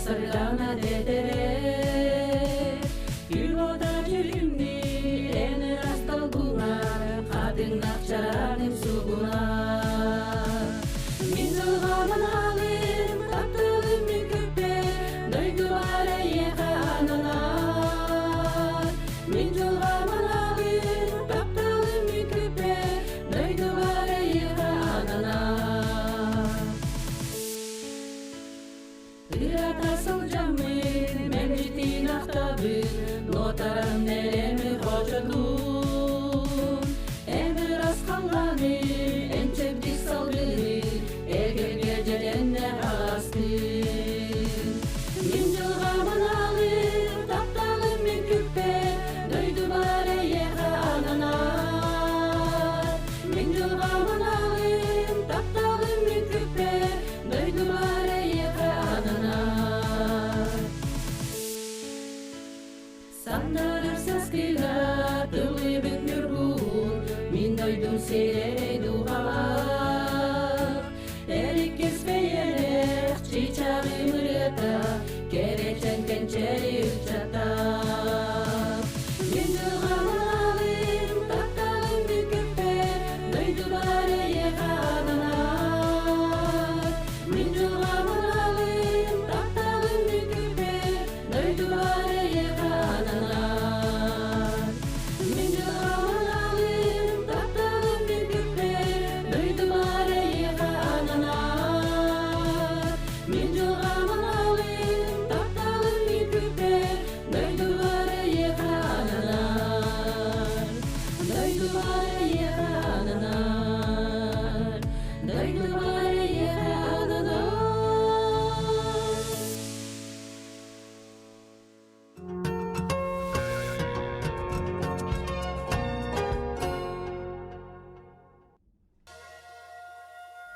Sarlana dedere Yuvoda jürimni eni rastalguna Kadın akçaranim suguna Min zulgaman alim taptılım müküppe Duygulara yeğanına Min zulgaman alim taptılım müküppe Duygulara yeğanına Tasıl camı 젠체리 우차다 민주하나님 딱딱한 미끄페 너희들 아래 예하나나 민주하나님 딱딱한 미끄페 너희들 아래 예하나나 민주하나님 딱딱한 미끄페 너희들 아래 예하나나 민주하나님 딱딱한 미끄페 너희들 아래 예하나나 너희들 아래 예하나나 너희들 아래 예하나나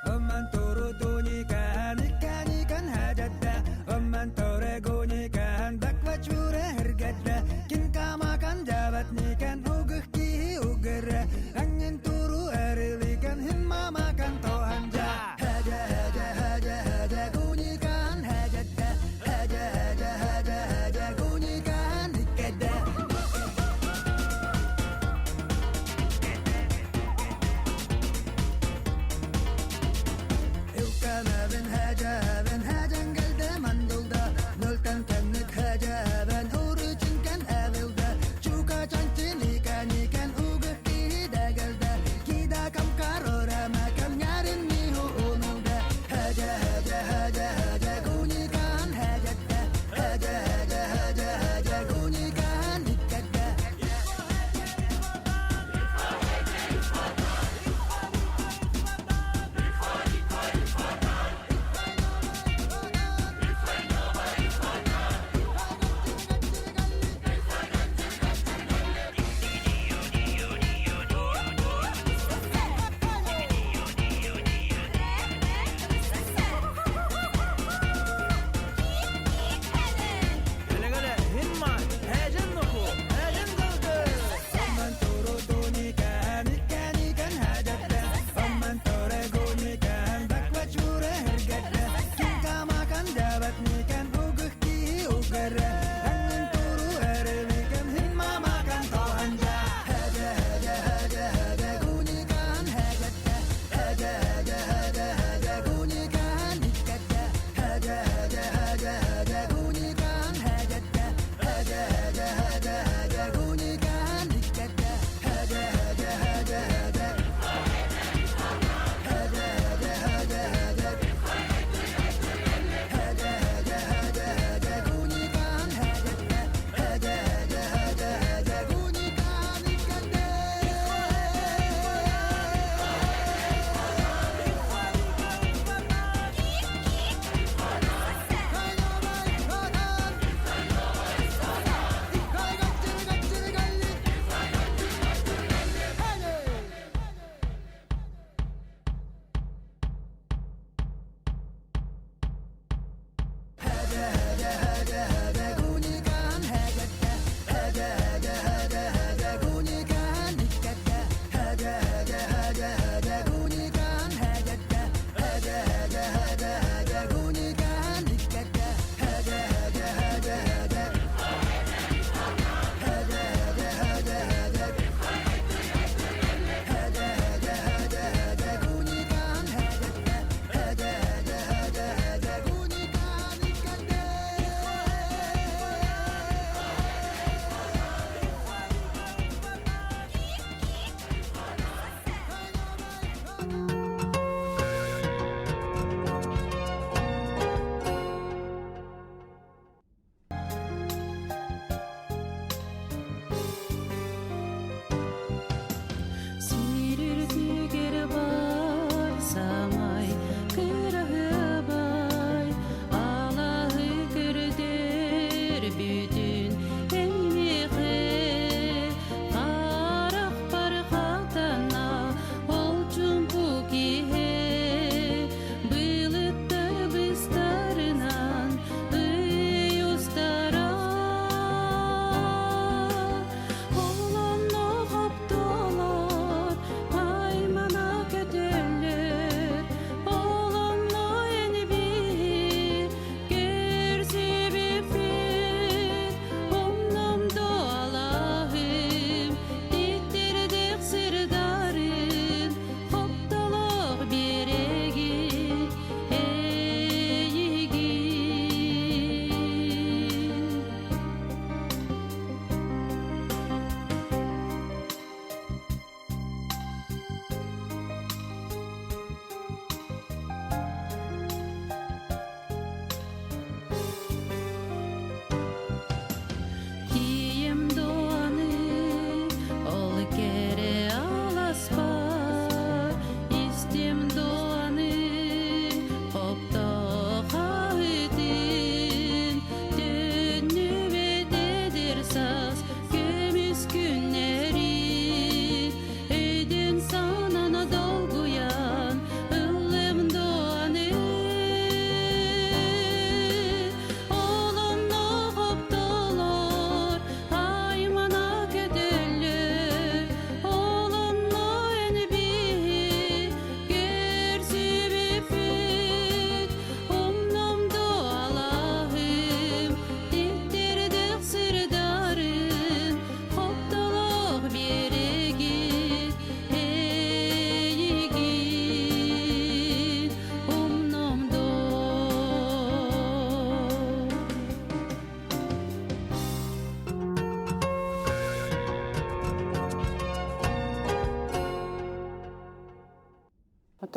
Oman turu tunyikan ikan hajatda Oman tore gunyikan bakwa cure hergadda Kinka makan jabat nikan ugeh kihi uger Angin turu erilikan himma makan tohanja Haja haja haja haja gunyikan hajatda Haja haja haja haja gunyikan ikadda Euka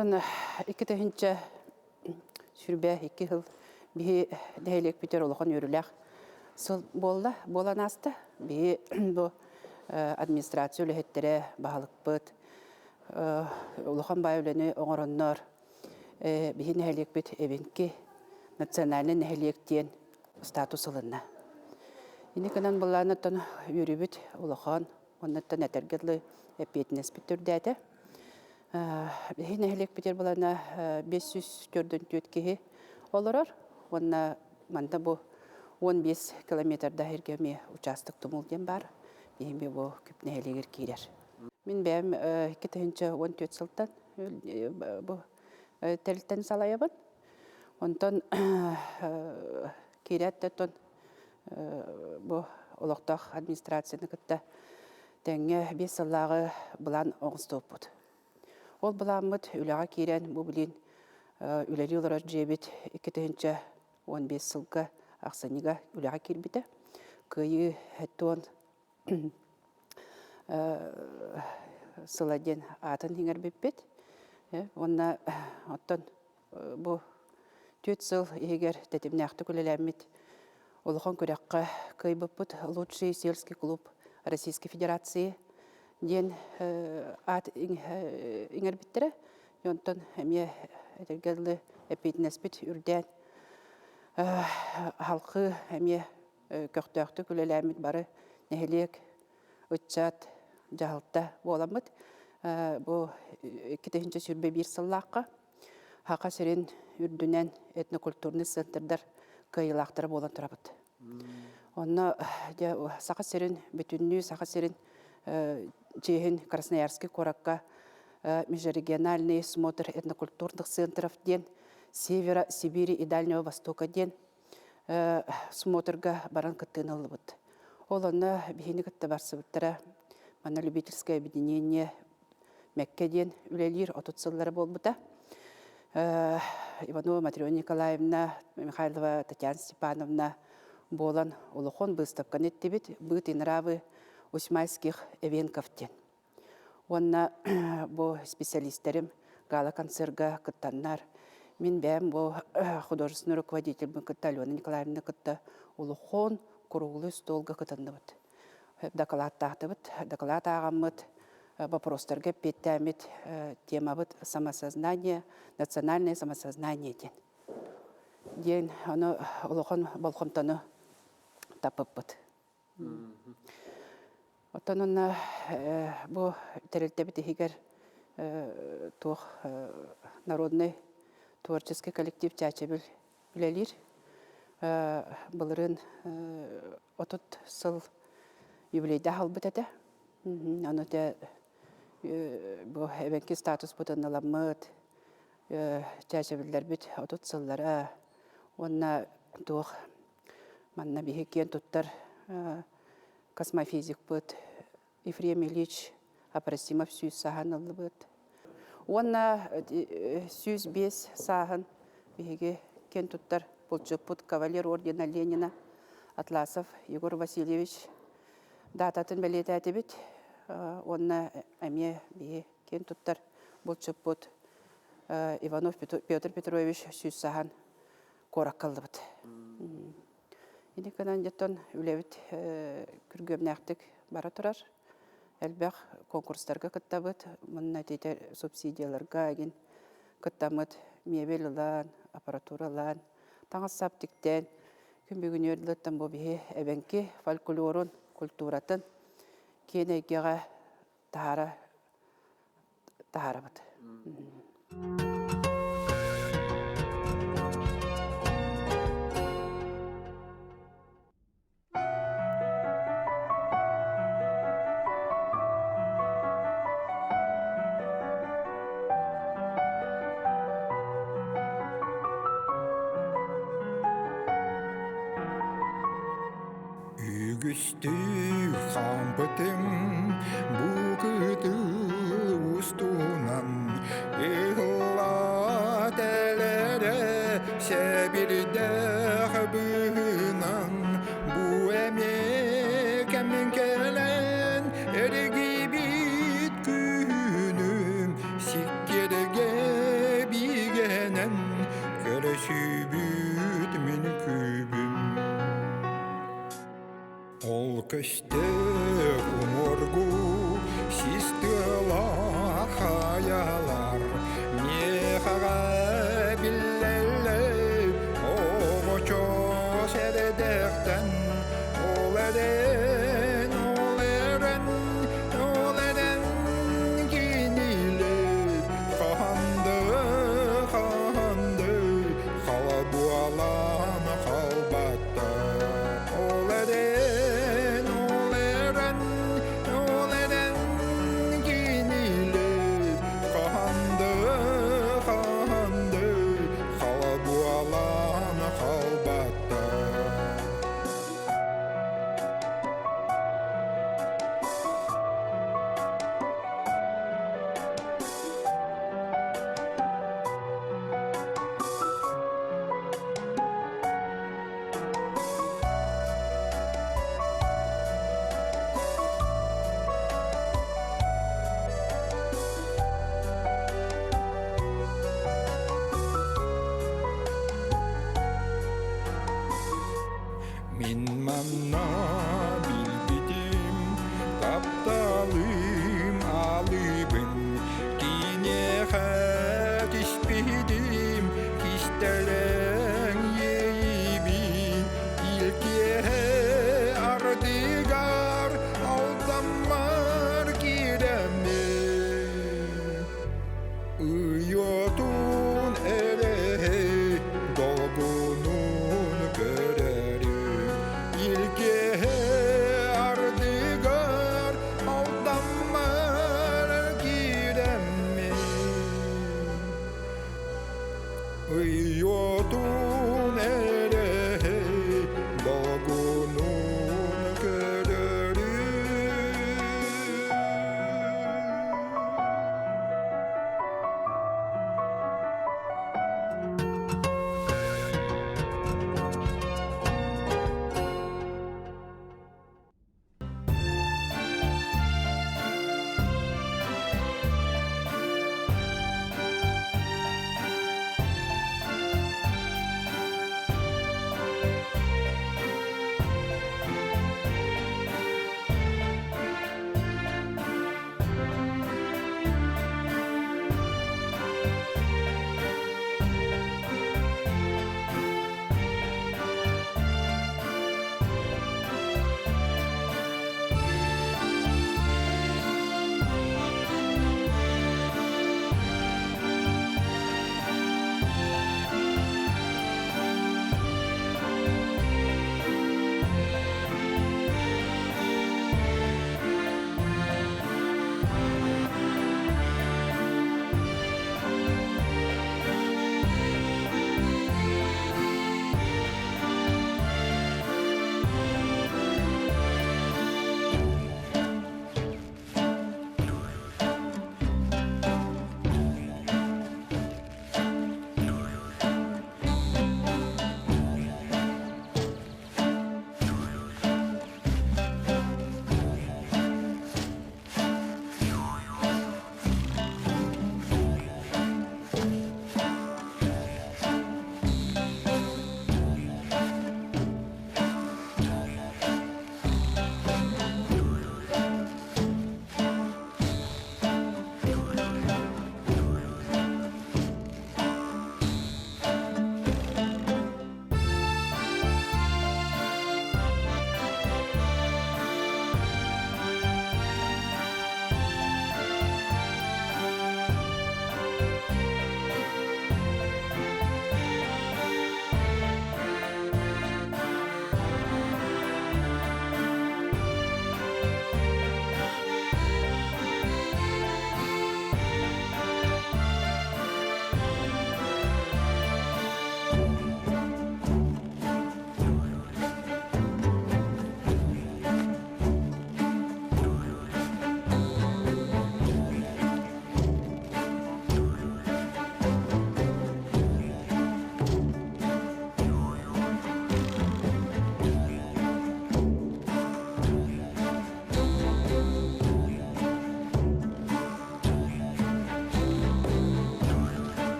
Ondan iki tehince sürbe 2 yıl bir dehelek biter olağan yürülək. Sıl bolan astı. Bir bu administrasiya ülhettere bağlık bıt. Olağan bayılını oğranlar. Bir dehelek bit evinki nasyonalne dehelek diyen status alınna. Yine kanan bulanatan yürübüt olağan. Ondan etergedli epiyetines bitürdədi. Hine helek biter bulana 500 gördün tüetkehi olurur. Ona manda bu 15 kilometrda hergemi uçastık tumulden var. Benim bu küpne helegir kirer. Min benim 2014 sıldan bu telten salayabın. Ondan kiret de bu olaqtaq administrasiyonu kıtta denge 5 yıllağı bulan oğustop bud. Ol bulamıt ülağa kiren bu bilin üleri olarak cebit 2015 yılga aksaniga ülağa kirbide. Kıyı hetton sıladen atın hinger bibbet. Onna ottan bu 4 yıl eğer dedim nähti külelemit. Олохон көрәккә кыйбыппыт лучший сельский клуб Российской Федерации ден ат иңер биттере. Йонтон әме этергәле эпиднеспит үрдән халкы әме көктөктө күлеләмит бары нәһелек үтчат жаһалта боламыт. Бу 2-нче сүрбе 1 сыллакка хака серин үрдүнән этнокультурный центрдар кайылақтары болан тұрабыд. Онна сақа серін бүтінні, сақа серін чейхін Красноярский коракка межрегиональный смотр этнокультурных центров ден Севера, Сибири и Дальнего Востока ден смотрга баран кыттын алыбыд. Ол онна бейіні кытты барсы бұттыра мана любительское объединение Мәкке ден үлелер отутсылары бол бұта. Иванова Матрёна Николаевна, Михайлова Татьяна Степановна болан улухон выставкан еттебет быт и нравы усьмайских эвенковтен. Онна бо специалистерим гала концерга кыттаннар. Мен бәм бо художественный руководитель кытта Алена Николаевна кытта улухон круглый столга кыттанныбыт. Доклад тахтыбыт, доклад ағамыт. Вопростерге петтәмит тема бит самосознание, национальное самосознание ден. Ден аны улухан балхомтаны тапып бит. Отанына бу терелте бит хигер тух народный творческий коллектив Чачебил билелир. Булырын отут сыл юбилейда халбыт эте. Аны да bu evenki status butanılamıt, çerçeveler bit otut sıllara, onna doğ, manna bir hekiyen tuttar, kosmofizik bit, Efrem İliç, Aprasimov süz sahan alı bit. Onna süz 5 sahan bir hekiyen tuttar, bulçuk bit, Kavaler Ordena Lenina, Atlasov, Yegor Vasilyevich, datatın belirtedi bit. Онна әме бе кен туттар болчып бут Иванов Петр Петрович сүз сахан корак калды бут. Ине канан жаттан үлебит күргөмнәктик бара турар. Әлбәк конкурстарга кыттабыт, мынна тетер субсидияларга ген кыттамыт мебеллар, аппаратуралар, таңыз саптиктен күнбүгүнөрлөттөн бу бе эбенки фольклорун, культуратын kenegere tahara bat. Ügüstü kampıtım bu kıtı ustunan ihla telere sebirde bınan bu emek emin gelen ergibit günüm sikkerge менен көрөшүбүт мен күбүм. Ол көстө уморгу систыла хаялар мехага биллеле огочо середектен оледен киниле ханды халабуалан халбатта оледен киниле ханды халабуалан халбатта. Min manna bilbidim, taptalım alıbın, kinehe tispidim, kistelen yeyibin, ilkehe ardıgar, aldamar gireme. Uyotun elehe, dolgunun görerim, ilkehe ardıgar, aldamar gireme. Uyotun elehe, dolgunun görerim.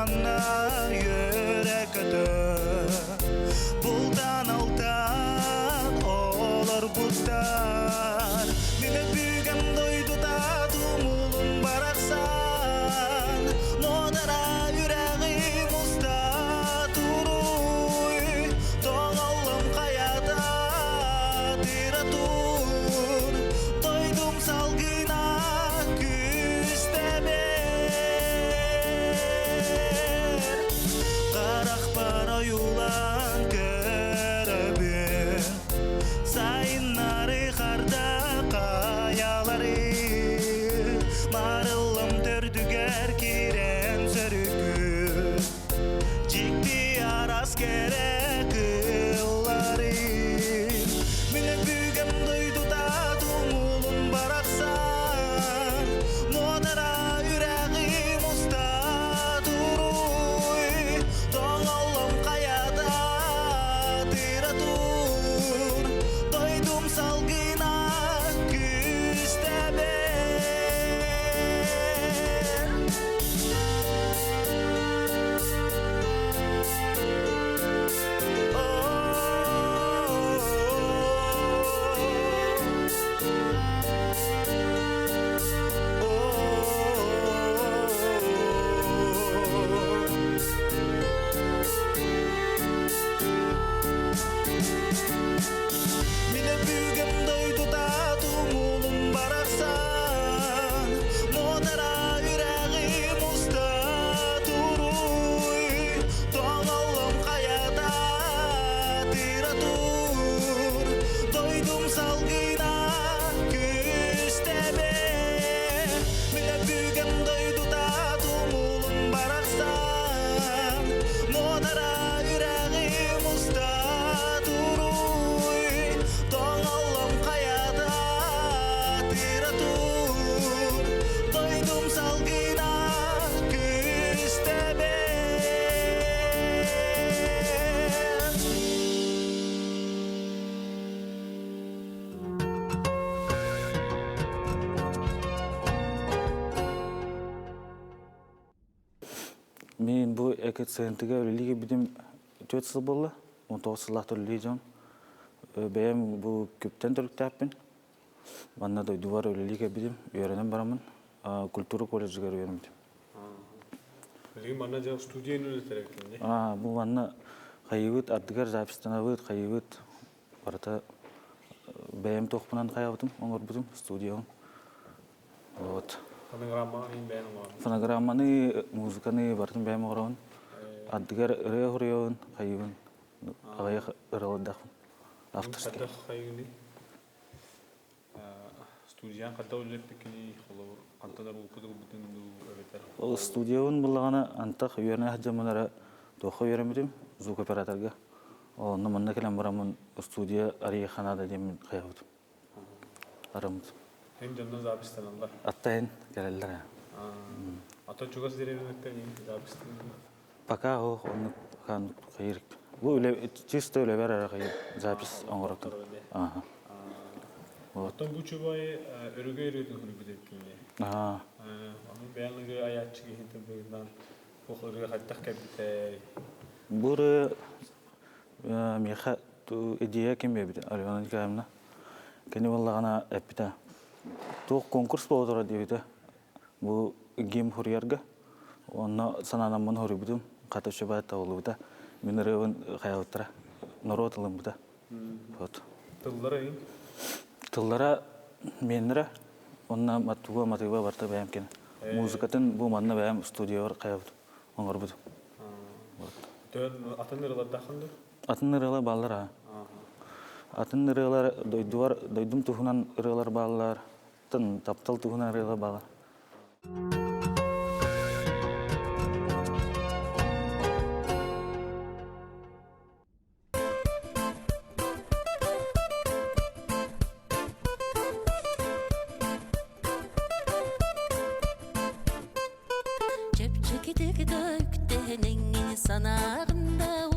manna yürek ötür Buldan altan olur buttan Mine büyügen doydu da dumulun baraksan Nodara yüreğim usta turuy Doğalım kayada tiratun Doydum salgına küstemer Karak para yulan köröbün Sayınları karda kayaları Marılım tördüger kiren sörükü Cikti aras kere kılları Mine büyügem duydu da dumulun baraksan Nodara yüreğim usta duruy Doğalım kayada tiratun Doydum salgına küsteber Mine büyügem doydu da dumulun baraksan Nodara yüreğim usta duruy Doğalım kayada tiratun Doydum salgına küstemer Mine büyügem doydu da dumulun baraksan Nodara yüreğim usta duruy Doğalım kayada tiratun Doydum salgına küstemer Мен bu экоцентрге өлеліге бідім 4 жыл болды. 19 жылақты өлелі жон. Бәйім бұл көптен түріктәппін. Банна дойду бар өлеліге бідім. Үйерінен барамын. Культура колледжіге үйерім бідім. Леген бана жақ студияны өлетеректенде. Бұл банна қайығыт, ардығар запистанавыт, қайығыт. Барата бәйім тоқпынан қайығытым. Оңыр бідім студияның. Вот. Фонограмма ең бәйін оңар. Фонограмманы, музыканы бартын бәйім оғырауын. Ардығар ұрыя құрияуын, қайығын. Ағайық ұралындақын. Авторский. Қадда қайығынды. Студиян қадда өлеп бекені қолауыр. Қантадар ұлқыды бұтынды өбетер. Ол студияውን бұлағана антақ үйеріне әджамынара тоқы үйеремедім звук операторға. Оны мұнда келем барамын студия ария қанада демін қайғыдым. Арамыдым. Hem canına zabistanlar. Аттайын келелдер. Ata çok az derenin ettiğini zabistanlar. Пока оны қан қайырық. Бұл чисто өле бәрі қайыр запис оңғырақтым. Atan bu çubayı örgü örüyordun hırgı dedikini. Onun beyanlığı ayatçı gehintin bugünden bu hırgı hatta kapitay. Бұл меха идея кем бебеді. Аливанын кәйімна. Кәне болағана әппіті. Тоқ конкурс болып тұрады дебеді. Бұл гейм хұрыярға. Оны сананамын хұры бұдым. Қатышы байытта олы бұда. Мен рөвін қайауыттыра. Народ ылым бұда. Тыллары ең? Тыллара менірі. Онына матыға барта бәйім кені. Музыкатын бұл манна бәйім студия бар қайауыды. Оңғыр бұдым. Атын ырылар дақынды? Атын ырылар балар. Атын ырылар дойдым тұхынан ырылар балар. Таптал тұхынан ырылар балар. Çepçeki tek döktenin sanağında